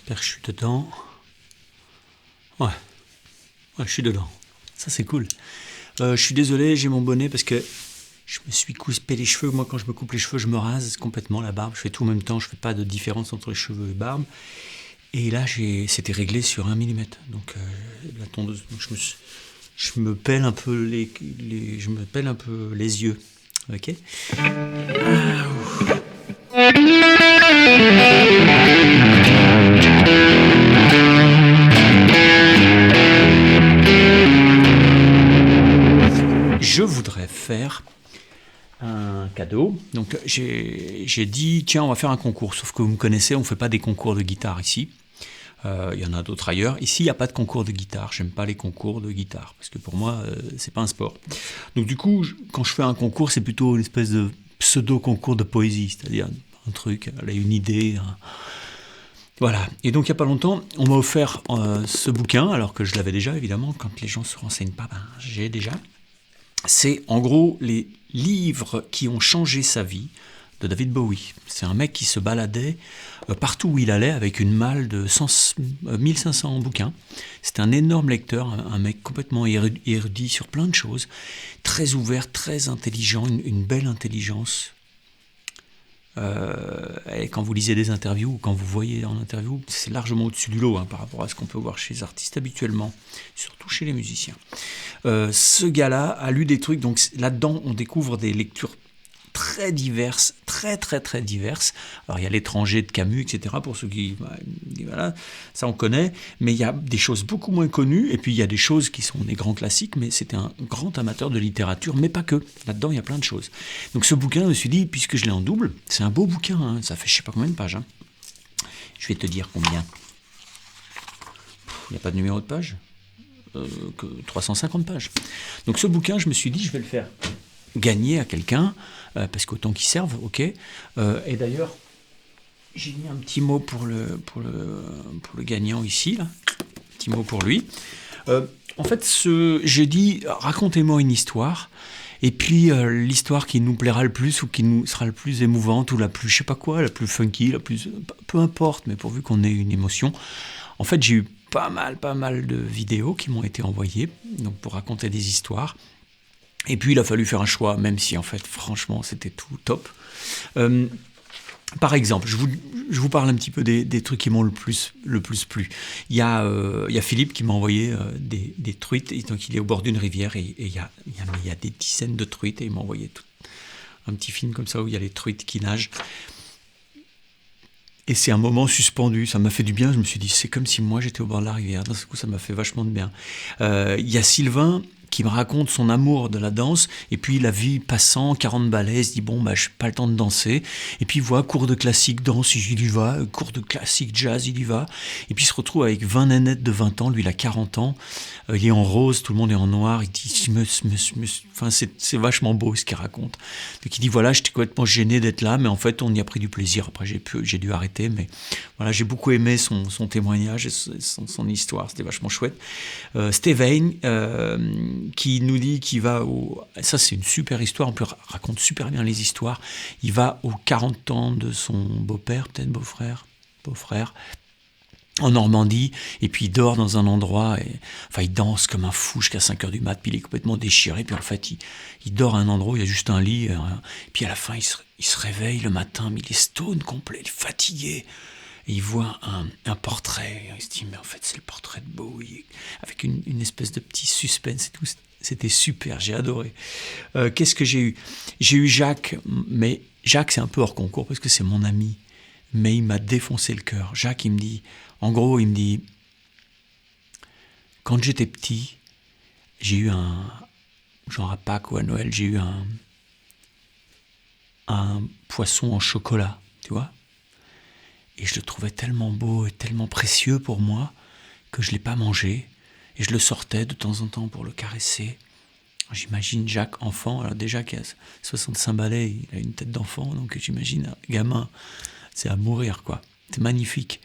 J'espère que je suis dedans. Ouais, je suis dedans. Ça, c'est cool. Je suis désolé, j'ai mon bonnet parce que je me suis coupé les cheveux. Moi, quand je me coupe les cheveux, je me rase complètement la barbe. Je fais tout en même temps. Je fais pas de différence entre les cheveux et barbe. Et là, c'était réglé sur 1 millimètre. Donc, la tondeuse. Donc, je me pèle un peu je me pèle un peu les yeux. Ok. Je voudrais faire un cadeau. Donc j'ai dit, tiens, on va faire un concours. Sauf que vous me connaissez, on ne fait pas des concours de guitare ici. Il y en a d'autres ailleurs. Ici, il n'y a pas de concours de guitare. J'aime pas les concours de guitare. Parce que pour moi, c'est pas un sport. Donc du coup, quand je fais un concours, c'est plutôt une espèce de pseudo-concours de poésie. C'est-à-dire un truc, une idée... Voilà. Et donc, il n'y a pas longtemps, on m'a offert ce bouquin, alors que je l'avais déjà, évidemment. Quand les gens se renseignent pas, j'ai déjà. C'est en gros les livres qui ont changé sa vie de David Bowie. C'est un mec qui se baladait partout où il allait avec une malle de 1500 bouquins. C'était un énorme lecteur, un mec complètement érudit sur plein de choses, très ouvert, très intelligent, une belle intelligence. Et quand vous lisez des interviews ou quand vous voyez en interview, c'est largement au-dessus du lot par rapport à ce qu'on peut voir chez les artistes habituellement, surtout chez les musiciens. Ce gars-là a lu des trucs, donc là-dedans on découvre des lectures très diverses, très diverses. Alors il y a L'étranger de Camus, etc. Pour ceux qui, voilà, ça on connaît, mais il y a des choses beaucoup moins connues, et puis il y a des choses qui sont des grands classiques, mais c'était un grand amateur de littérature, mais pas que. Là-dedans il y a plein de choses. Donc ce bouquin, je me suis dit, puisque je l'ai en double, c'est un beau bouquin, ça fait je sais pas combien de pages. Je vais te dire combien. Il n'y a pas de numéro de page, que 350 pages. Donc ce bouquin, je me suis dit, je vais le faire gagner à quelqu'un, parce qu'autant qu'il serve, ok. Et d'ailleurs, j'ai mis un petit mot pour le gagnant ici, là. Un petit mot pour lui. En fait, j'ai dit, racontez-moi une histoire, et puis l'histoire qui nous plaira le plus, ou qui nous sera le plus émouvante, ou la plus, je sais pas quoi, la plus funky, la plus, peu importe, mais pourvu qu'on ait une émotion. En fait, j'ai eu pas mal de vidéos qui m'ont été envoyées, donc pour raconter des histoires. Et puis il a fallu faire un choix, même si en fait, franchement, c'était tout top. Par exemple, je vous parle un petit peu des trucs qui m'ont le plus plu. Il y a Philippe qui m'a envoyé des truites, et donc il est au bord d'une rivière, et il y a des dizaines de truites, et il m'a envoyé un petit film comme ça où il y a les truites qui nagent. Et c'est un moment suspendu, ça m'a fait du bien, je me suis dit, c'est comme si moi j'étais au bord de la rivière, d'un coup ça m'a fait vachement de bien. Il y a Sylvain qui me raconte son amour de la danse, et puis la vie passant, 40 ballets, il se dit bon je n'ai pas le temps de danser, et puis il voit cours de classique danse, il y va, cours de classique jazz, il y va, et puis il se retrouve avec 20 nénettes de 20 ans, lui il a 40 ans, il est en rose, tout le monde est en noir, il dit enfin, c'est vachement beau ce qu'il raconte. Donc il dit voilà, j'étais complètement gêné d'être là, mais en fait on y a pris du plaisir, après j'ai dû arrêter, mais voilà, j'ai beaucoup aimé son témoignage et son histoire, c'était vachement chouette. Steven, qui nous dit qu'il va ça c'est une super histoire, on peut raconte super bien les histoires, il va aux 40 ans de son beau-père, peut-être beau-frère, en Normandie, et puis il dort dans un endroit, il danse comme un fou jusqu'à 5h du mat, puis il est complètement déchiré, puis en fait il dort à un endroit où il y a juste un lit, et puis à la fin il se réveille le matin, mais il est stone complet, il est fatigué, et il voit un portrait, il se dit mais en fait c'est le portrait de Bowie, avec une espèce de petit suspense et tout. C'était super, j'ai adoré. Qu'est-ce que j'ai eu ? J'ai eu Jacques, mais Jacques c'est un peu hors concours parce que c'est mon ami, mais il m'a défoncé le cœur. Jacques il me dit, quand j'étais petit, j'ai eu genre à Pâques ou à Noël, j'ai eu un poisson en chocolat, tu vois ? Et je le trouvais tellement beau et tellement précieux pour moi que je ne l'ai pas mangé. Et je le sortais de temps en temps pour le caresser. J'imagine Jacques, enfant, alors déjà qu'il a 65 balais, il a une tête d'enfant, donc j'imagine un gamin, c'est à mourir, quoi. C'est magnifique.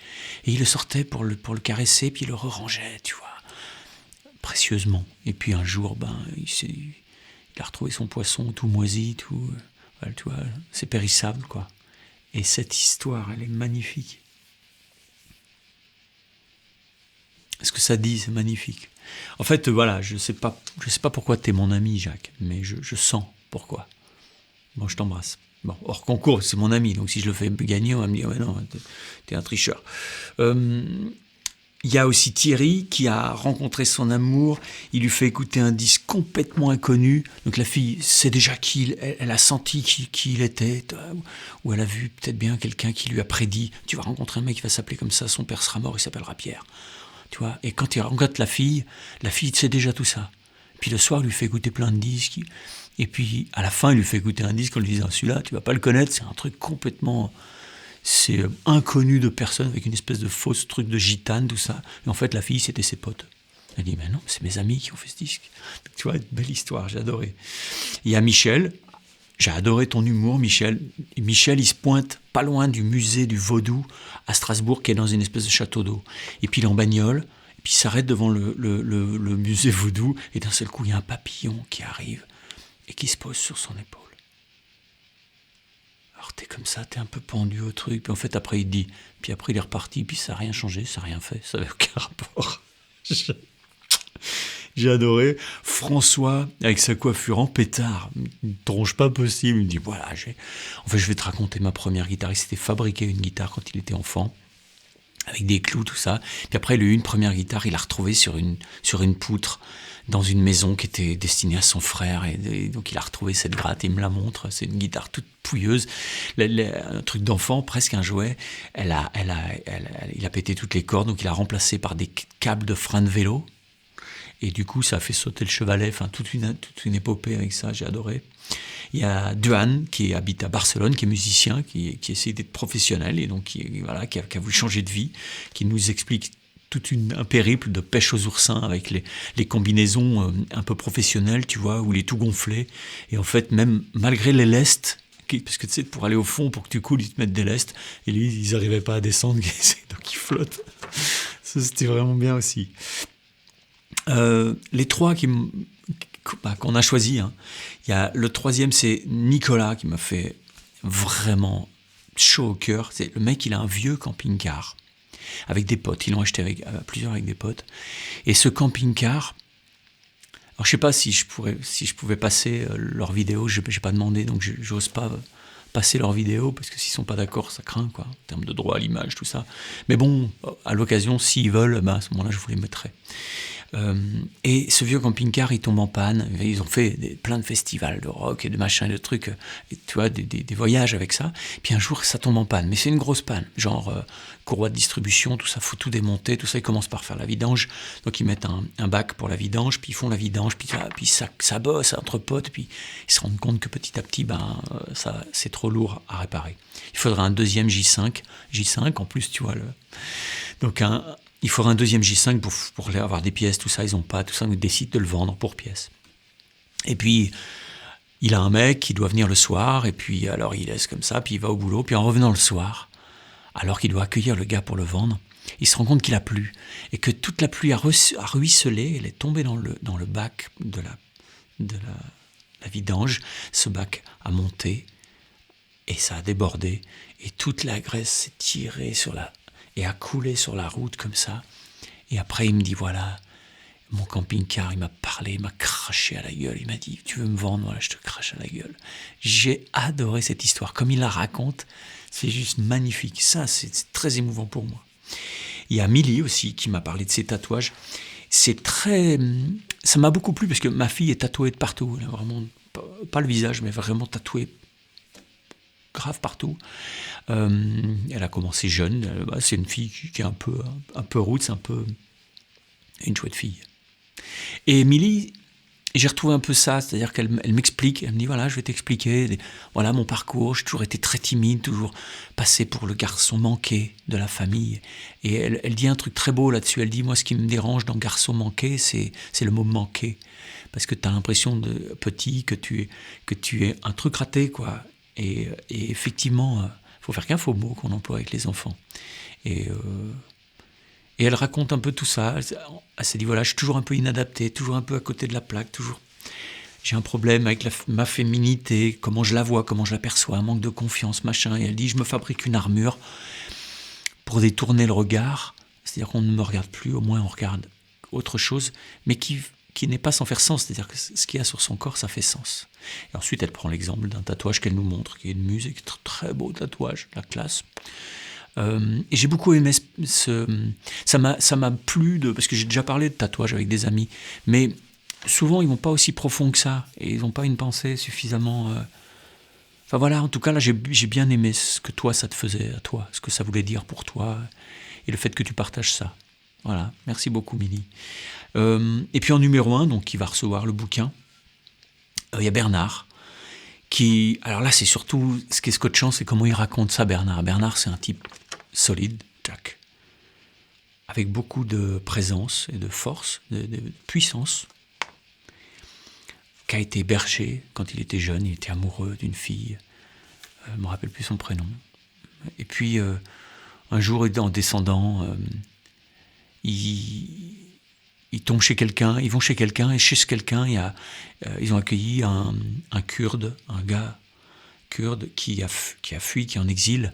Et il le sortait pour le caresser, puis il le rangeait, tu vois, précieusement. Et puis un jour, il a retrouvé son poisson tout moisi, tout, tu vois, c'est périssable, quoi. Et cette histoire, elle est magnifique. Ce que ça dit, c'est magnifique. En fait, voilà, je sais pas pourquoi t'es mon ami, Jacques, mais je sens pourquoi. Bon, je t'embrasse. Bon, hors concours, c'est mon ami, donc si je le fais gagner, on va me dire, ouais, non, t'es un tricheur. Il y a aussi Thierry qui a rencontré son amour, il lui fait écouter un disque complètement inconnu, donc la fille sait déjà elle a senti qui il était, ou elle a vu peut-être bien quelqu'un qui lui a prédit, tu vas rencontrer un mec qui va s'appeler comme ça, son père sera mort, il s'appellera Pierre. Tu vois, et quand il rencontre la fille sait déjà tout ça. Puis le soir, il lui fait écouter plein de disques, et puis à la fin, il lui fait écouter un disque en lui disant, celui-là, tu vas pas le connaître, c'est un truc complètement... C'est inconnu de personne, avec une espèce de fausse truc de gitane, tout ça. Et en fait, la fille, c'était ses potes. Elle dit, mais non, c'est mes amis qui ont fait ce disque. Tu vois, une belle histoire, j'ai adoré. Il y a Michel, j'ai adoré ton humour, Michel. Michel, il se pointe pas loin du musée du Vaudou à Strasbourg, qui est dans une espèce de château d'eau. Et puis il est en bagnole, et puis il s'arrête devant le musée Vaudou, et d'un seul coup, il y a un papillon qui arrive et qui se pose sur son épaule. Alors t'es comme ça, t'es un peu pendu au truc, puis en fait après il te dit, puis après il est reparti, puis ça n'a rien changé, ça n'a rien fait, ça n'avait aucun rapport. J'ai adoré. François, avec sa coiffure en pétard, une tronche pas possible, il me dit, voilà, en fait je vais te raconter ma première guitare, il s'était fabriqué une guitare quand il était enfant, avec des clous, tout ça, puis après il a eu une première guitare, il l'a retrouvée sur une poutre, dans une maison qui était destinée à son frère, et donc il a retrouvé cette gratte, et il me la montre, c'est une guitare toute pouilleuse, un truc d'enfant, presque un jouet, il a pété toutes les cordes, donc il a remplacé par des câbles de frein de vélo, et du coup ça a fait sauter le chevalet, enfin toute une épopée avec ça, j'ai adoré. Il y a Duan qui habite à Barcelone, qui est musicien, qui essaie d'être professionnel, et donc qui a voulu changer de vie, qui nous explique un périple de pêche aux oursins avec les combinaisons un peu professionnelles, tu vois, où il est tout gonflé. Et en fait, même malgré les lestes, parce que tu sais, pour aller au fond, pour que tu coules, ils te mettent des lestes. Et lui, ils n'arrivaient pas à descendre, donc ils flottent. Ça, c'était vraiment bien aussi. Les trois qu'on a choisis, hein. Il y a le troisième, c'est Nicolas, qui m'a fait vraiment chaud au cœur. C'est le mec, il a un vieux camping-car avec des potes. Ils l'ont acheté plusieurs avec des potes. Et ce camping-car, alors je sais pas si je pouvais passer leurs vidéos, j'ai pas demandé, donc j'ose pas passer leurs vidéos, parce que s'ils sont pas d'accord, ça craint, quoi, en termes de droit à l'image, tout ça. Mais bon, à l'occasion, s'ils veulent, à ce moment-là, je vous les mettrai. Et ce vieux camping-car, il tombe en panne. Ils ont fait plein de festivals de rock et de machins et de trucs, et, tu vois, des voyages avec ça. Puis un jour, ça tombe en panne. Mais c'est une grosse panne, genre courroie de distribution, tout ça, faut tout démonter, tout ça. Ils commencent par faire la vidange. Donc ils mettent un bac pour la vidange, puis ils font la vidange, puis ça bosse entre potes, puis ils se rendent compte que petit à petit, ça, c'est trop lourd à réparer. Il faudra un deuxième J5 en plus, tu vois. Donc il faudra un deuxième J5 pour avoir des pièces, tout ça, ils n'ont pas, tout ça, ils décident de le vendre pour pièces. Et puis, il a un mec qui doit venir le soir, et puis alors il laisse comme ça, puis il va au boulot, puis en revenant le soir, alors qu'il doit accueillir le gars pour le vendre, il se rend compte qu'il a plu, et que toute la pluie a ruisselé, elle est tombée dans le bac de la vidange, ce bac a monté, et ça a débordé, et toute la graisse s'est tirée et a coulé sur la route comme ça. Et après, il me dit, voilà, mon camping-car, il m'a parlé, il m'a craché à la gueule. Il m'a dit, tu veux me vendre? Voilà, je te crache à la gueule. J'ai adoré cette histoire. Comme il la raconte, c'est juste magnifique. Ça, c'est très émouvant pour moi. Il y a Milly aussi qui m'a parlé de ses tatouages. Ça m'a beaucoup plu parce que ma fille est tatouée de partout. Elle a vraiment, pas le visage, mais vraiment tatouée grave partout. Elle a commencé jeune. C'est une fille qui est un peu roots, c'est un peu une chouette fille. Et Milly, j'ai retrouvé un peu ça, c'est-à-dire qu'elle m'explique, elle me dit, voilà, je vais t'expliquer, voilà mon parcours, j'ai toujours été très timide, toujours passé pour le garçon manqué de la famille. Et elle dit un truc très beau là-dessus, elle dit, moi ce qui me dérange dans garçon manqué, c'est le mot manqué. Parce que tu as l'impression de petit que tu es un truc raté, quoi. Et effectivement, faut faire gaffe aux mots qu'on emploie avec les enfants. Et elle raconte un peu tout ça. Elle s'est dit, voilà, je suis toujours un peu inadapté, toujours un peu à côté de la plaque, toujours. J'ai un problème avec ma féminité, comment je la vois, comment je la perçois, un manque de confiance, machin. Et elle dit, je me fabrique une armure pour détourner le regard C'est-à-dire qu'on ne me regarde plus, au moins on regarde autre chose, mais qui n'est pas sans faire sens. C'est-à-dire que ce qu'il y a sur son corps, ça fait sens. Et ensuite, elle prend l'exemple d'un tatouage qu'elle nous montre, qui est une muse, et qui est un très beau tatouage, la classe. Et j'ai beaucoup aimé ça m'a plu, parce que j'ai déjà parlé de tatouage avec des amis, mais souvent ils vont pas aussi profond que ça, et ils n'ont pas une pensée suffisamment... Enfin voilà, en tout cas là j'ai bien aimé ce que toi ça te faisait à toi, ce que ça voulait dire pour toi, et le fait que tu partages ça. Voilà, merci beaucoup Milly. Et puis en numéro 1, donc qui va recevoir le bouquin, il y a Bernard, qui... Alors là c'est surtout, ce qui est scotchant, c'est comment il raconte ça Bernard. Bernard c'est un type solide, Jack, avec beaucoup de présence et de force, de puissance, qui a été berger quand il était jeune, il était amoureux d'une fille, je ne me rappelle plus son prénom. Et puis, un jour, en descendant, ils tombent chez quelqu'un, ils vont chez quelqu'un, et chez ce quelqu'un, ils ont accueilli un Kurde, un gars kurde qui a fui, qui est en exil.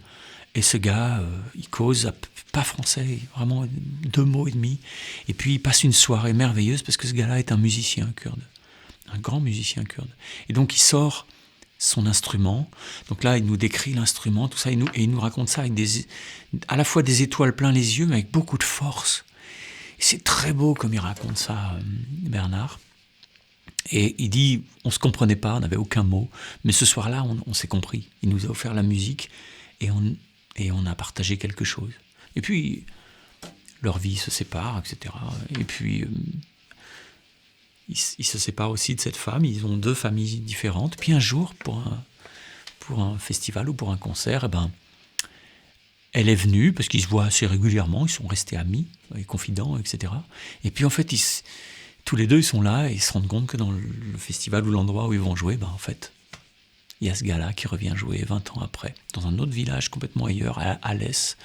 Et ce gars, il cause pas français, vraiment 2 mots et demi. Et puis il passe une soirée merveilleuse parce que ce gars-là est un musicien kurde, un grand musicien kurde. Et donc il sort son instrument. Donc là, il nous décrit l'instrument, tout ça, et il nous raconte ça avec à la fois des étoiles plein les yeux, mais avec beaucoup de force. Et c'est très beau comme il raconte ça, Bernard. Et il dit, on se comprenait pas, on n'avait aucun mot, mais ce soir-là, on s'est compris. Il nous a offert la musique et on a partagé quelque chose. Et puis, leur vie se sépare, etc. Et puis, ils se séparent aussi de cette femme. Ils ont 2 familles différentes. Puis un jour, pour un festival ou pour un concert, elle est venue, parce qu'ils se voient assez régulièrement, ils sont restés amis, et confidents, etc. Et puis en fait, tous les 2, ils sont là, et ils se rendent compte que dans le festival ou l'endroit où ils vont jouer, en fait, il y a ce gars-là qui revient jouer 20 ans après, dans un autre village complètement ailleurs, à Alès,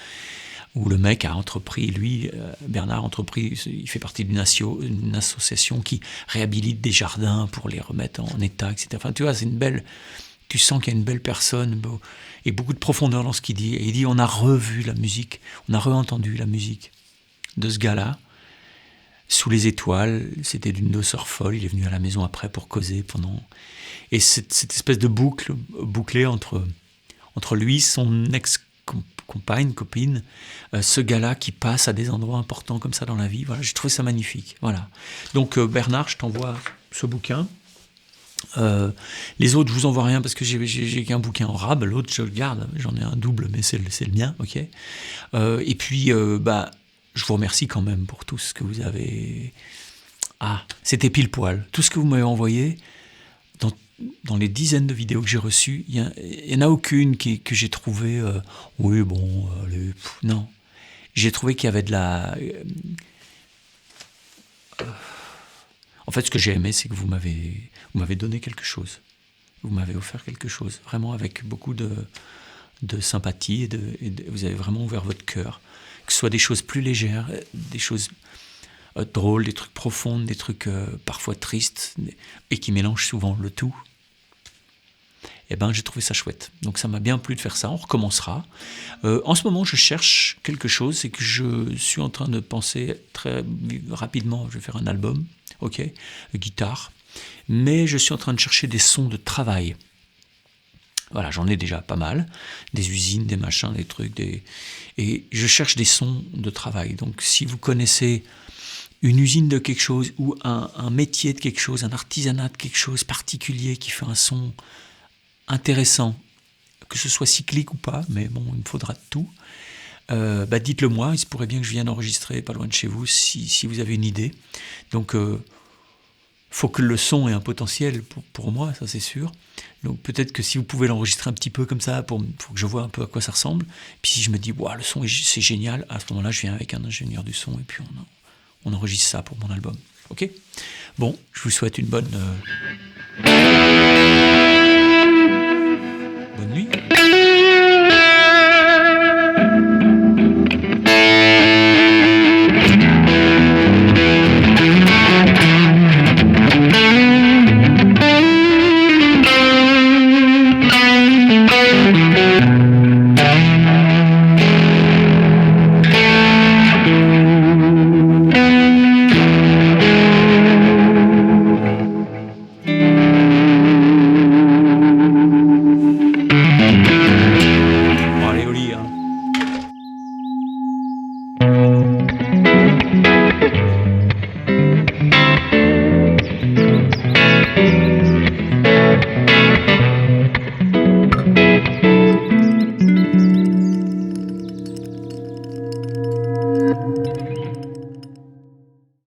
où le mec a entrepris, lui, Bernard a entrepris, il fait partie d'une association qui réhabilite des jardins pour les remettre en état, etc. Enfin, tu vois, tu sens qu'il y a une belle personne, et beaucoup de profondeur dans ce qu'il dit. Et il dit, on a revu la musique, on a re-entendu la musique de ce gars-là, sous les étoiles, c'était d'une douceur folle, il est venu à la maison après pour causer pendant... Et cette espèce de boucle bouclée entre lui, son copine, ce gars-là qui passe à des endroits importants comme ça dans la vie, voilà, j'ai trouvé ça magnifique. Voilà. Donc Bernard, je t'envoie ce bouquin. Les autres, je vous envoie rien parce que j'ai qu'un bouquin en rab, l'autre je le garde, j'en ai un double, mais c'est le mien, ok. Et puis, je vous remercie quand même pour tout ce que vous avez... Ah, c'était pile poil. Tout ce que vous m'avez envoyé, dans les dizaines de vidéos que j'ai reçues, il n'y en a aucune que j'ai trouvé... oui, bon, non. J'ai trouvé qu'il y avait de la... En fait, ce que j'ai aimé, c'est que vous m'avez donné quelque chose. Vous m'avez offert quelque chose, vraiment avec beaucoup de sympathie, et vous avez vraiment ouvert votre cœur. Que ce soit des choses plus légères, des choses drôles, des trucs profonds, des trucs parfois tristes, et qui mélangent souvent le tout. Eh ben, j'ai trouvé ça chouette. Donc ça m'a bien plu de faire ça, on recommencera. En ce moment, je cherche quelque chose, c'est que je suis en train de penser très rapidement, je vais faire un album, ok, guitare, mais je suis en train de chercher des sons de travail. Voilà, j'en ai déjà pas mal, des usines, des machins, des trucs, et je cherche des sons de travail. Donc si vous connaissez une usine de quelque chose, ou un métier de quelque chose, un artisanat de quelque chose particulier qui fait un son intéressant, que ce soit cyclique ou pas, mais bon, il me faudra de tout, dites-le moi, il se pourrait bien que je vienne enregistrer pas loin de chez vous, si vous avez une idée. Donc, faut que le son ait un potentiel pour moi, ça c'est sûr. Donc peut-être que si vous pouvez l'enregistrer un petit peu comme ça, pour que je vois un peu à quoi ça ressemble, puis si je me dis, wow, le son c'est génial, à ce moment-là, je viens avec un ingénieur du son, et puis on enregistre ça pour mon album. Ok ? Bon, je vous souhaite une bonne nuit.